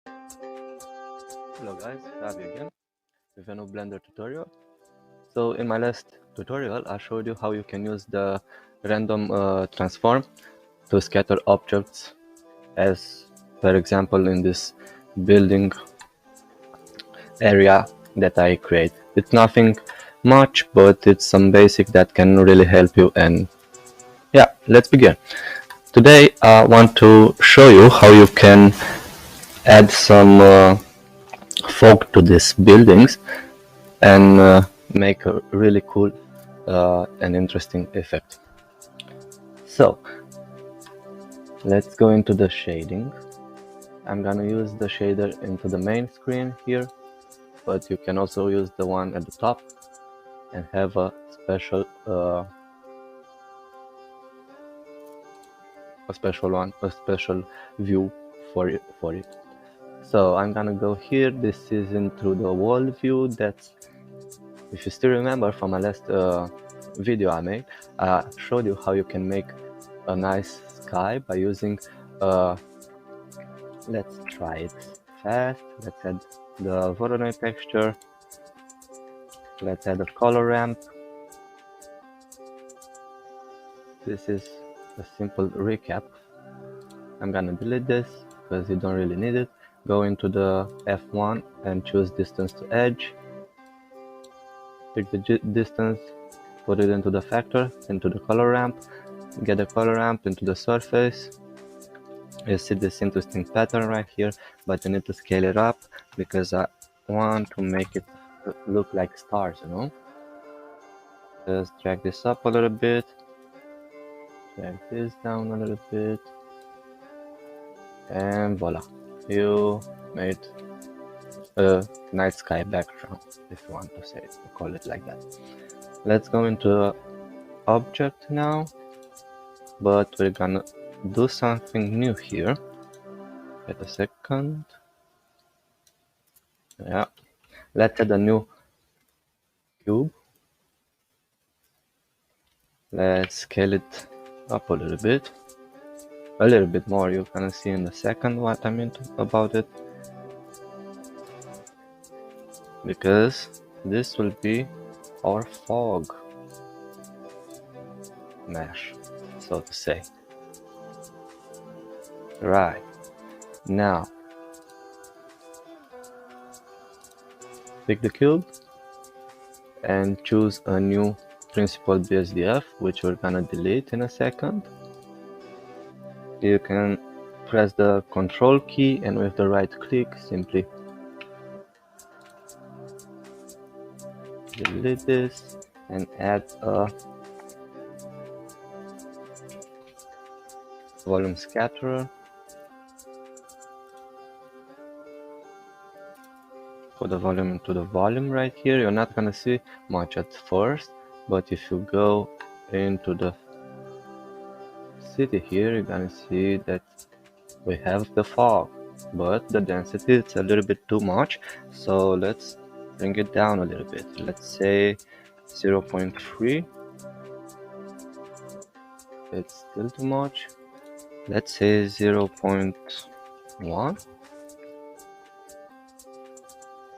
Hello guys, Ravi again with a new Blender tutorial. So in my last tutorial I showed you how you can use the random transform to scatter objects, as per example in this building area that I create. It's nothing much, but it's some basic that can really help you, and yeah, let's begin. Today I want to show you how you can add some fog to these buildings and make a really cool and interesting effect. So let's go into the shading. I'm gonna use the shader into the main screen here, but you can also use the one at the top and have a special view for it. So I'm gonna go here. This is into the wall view. That's, if you still remember from my last video I made, I showed you how you can make a nice sky by using let's try it fast. Let's add the Voronoi texture. Let's add a color ramp. This is a simple recap. I'm gonna delete this because you don't really need it. Go into the F1 and choose distance to edge. Pick the distance, put it into the factor, into the color ramp, get the color ramp into the surface. You see this interesting pattern right here, but you need to scale it up because I want to make it look like stars, you know. Just drag this up a little bit, drag this down a little bit, and voila, you made a night sky background, if you want to say it, call it like that. Let's go into object now, but we're gonna do something new here. Wait a second. Yeah, let's add a new cube. Let's scale it up a little bit more. You're gonna see in a second what I mean about it, because this will be our fog mesh, so to say. Right, now pick the cube and choose a new principled BSDF, which we're gonna delete in a second. You can press the control key and with the right click simply delete this and add a volume scatterer. Put the volume into the volume right here. You're not gonna see much at first, but if you go into the city here, you're gonna see that we have the fog, but the density is a little bit too much, so let's bring it down a little bit. Let's say 0.3. It's still too much. Let's say 0.1.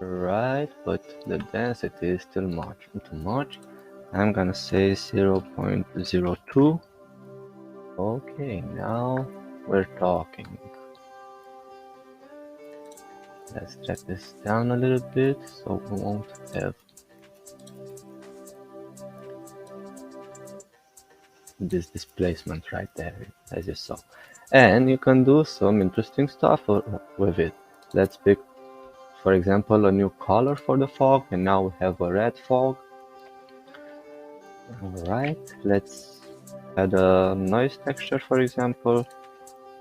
Right, but the density is still too much. I'm gonna say 0.02. Okay, now we're talking. Let's drag this down a little bit so we won't have this displacement right there, as you saw. And you can do some interesting stuff with it. Let's pick, for example, a new color for the fog, and now we have a red fog. Alright, let's add a noise texture, for example.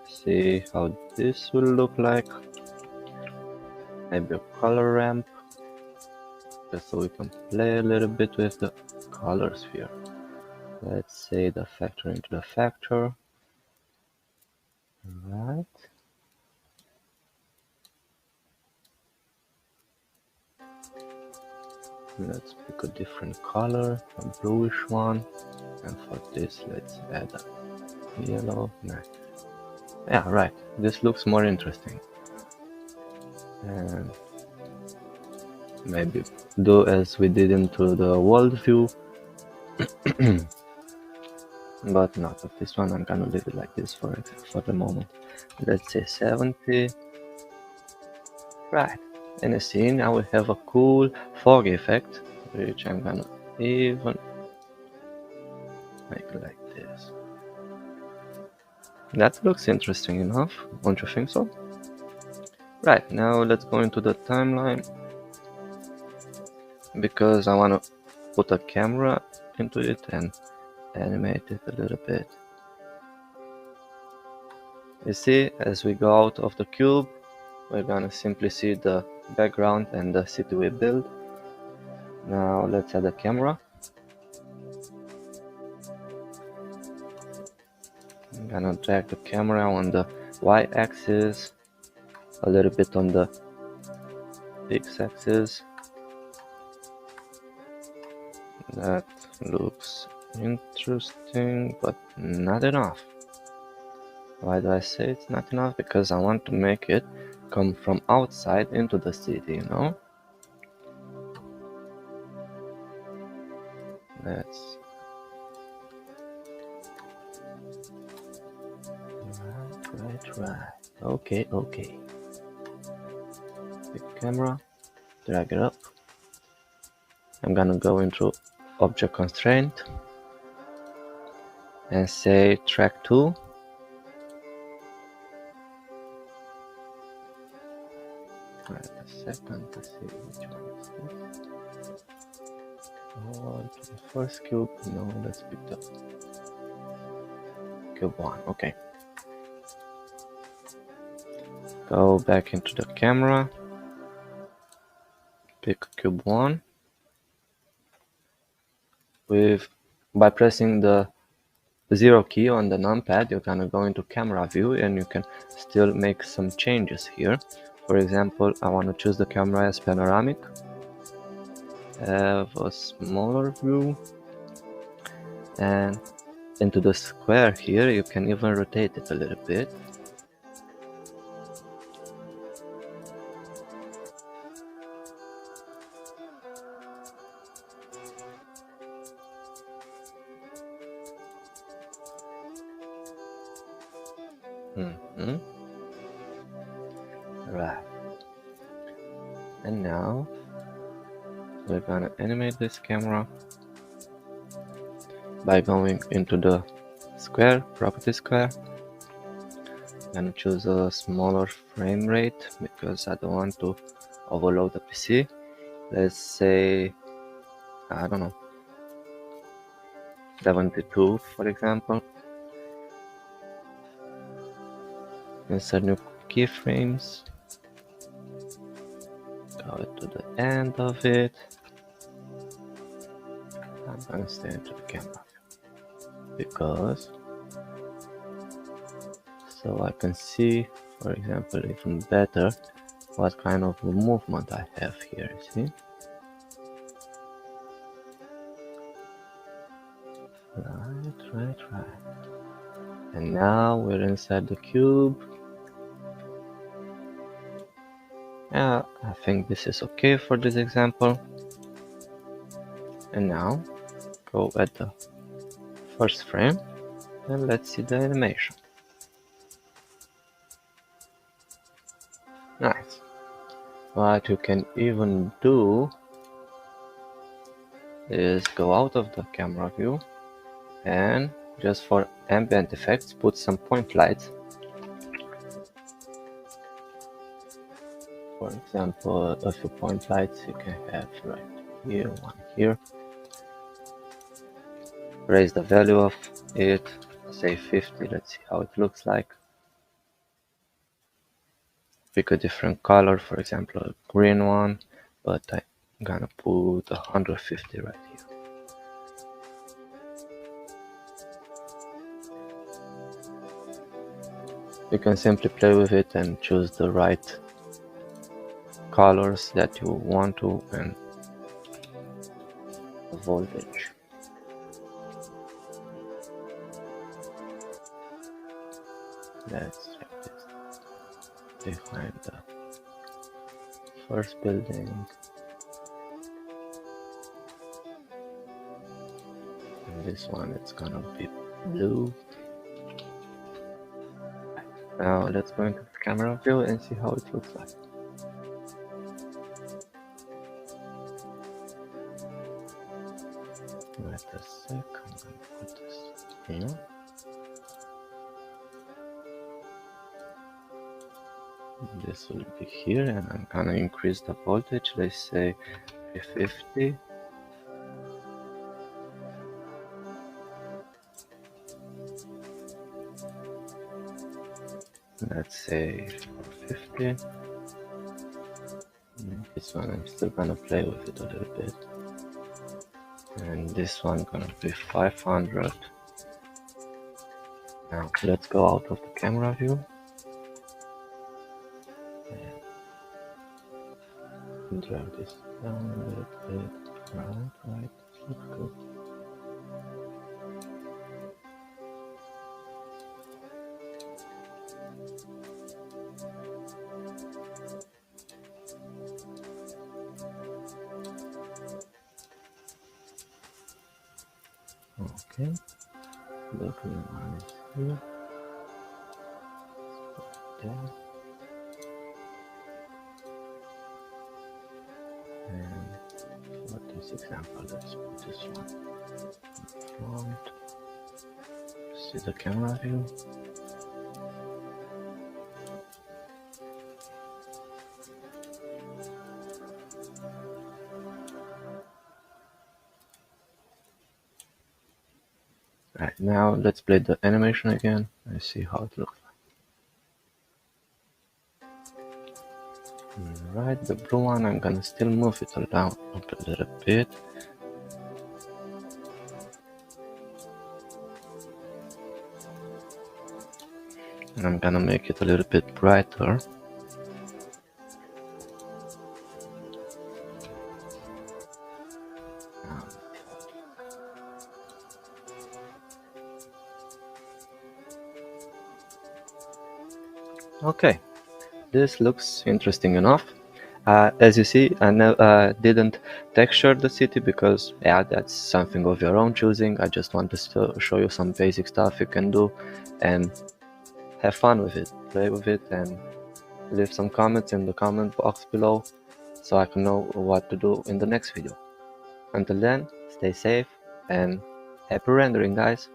See how this will look like. Maybe a color ramp, just so we can play a little bit with the colors here. Let's say the factor into the factor. Alright. Let's pick a different color, a bluish one, and for this let's add a yellow. Nice. Yeah, right, this looks more interesting. and maybe do as we did into the world view, but not of this one. I'm gonna leave it like this for the moment. Let's say 70. Right, and you see now we have a cool fog effect, which I'm gonna even make like this. That looks interesting enough, don't you think so? Right, now let's go into the timeline, because I wanna put a camera into it and animate it a little bit. You see, as we go out of the cube, we're gonna simply see the background and the city we built. Now let's add a camera. I'm gonna drag the camera on the y-axis, a little bit on the x-axis. That looks interesting, but not enough. Why do I say it's not enough? Because I want to make it come from outside into the city, you know? Let's... Right. Okay. Pick camera, drag it up. I'm gonna go into object constraint and say track 2. Wait a second to see which one is this. Oh, to the first cube. No, let's pick the cube 1. Okay. Go back into the camera. Pick cube 1. By pressing the 0 key on the numpad, you're gonna go into camera view and you can still make some changes here. For example, I want to choose the camera as panoramic, have a smaller view, and into the square here you can even rotate it a little bit. Right. And now we're gonna animate this camera by going into the square, property square. I'm gonna choose a smaller frame rate because I don't want to overload the PC. Let's say, I don't know, 72 for example. Insert new keyframes. Go to the end of it. I'm gonna stay into the camera because so I can see, for example, even better what kind of movement I have here, you see? Right. And now we're inside the cube. Yeah, I think this is okay for this example. And now go at the first frame and let's see the animation. Nice. What you can even do is go out of the camera view and just for ambient effects put some point lights. For example, a few point lights you can have right here, one here. Raise the value of it, say 50, let's see how it looks like. Pick a different color, for example a green one, but I'm gonna put 150 right here. You can simply play with it and choose the right colors that you want to and the voltage. Let's check this behind the first building. And this one, it's gonna be blue. Now let's go into the camera view and see how it looks like. Wait a sec, I'm gonna put this here. This will be here, and I'm gonna increase the voltage, let's say 350. Let's say 450. This one I'm still gonna play with it a little bit. And this one gonna be 500. Now let's go out of the camera view. And drag this down a little bit. Right, looks good. Okay, the green one is here. There. And for this example, let's put this one in front. See the camera view. Right, now let's play the animation again and see how it looks like. Right, the blue one, I'm gonna still move it down up a little bit. And I'm gonna make it a little bit brighter. Okay, this looks interesting enough. As you see, I didn't texture the city because, yeah, that's something of your own choosing. I just wanted to show you some basic stuff you can do and have fun with it, play with it, and leave some comments in the comment box below so I can know what to do in the next video. Until then, stay safe and happy rendering, guys!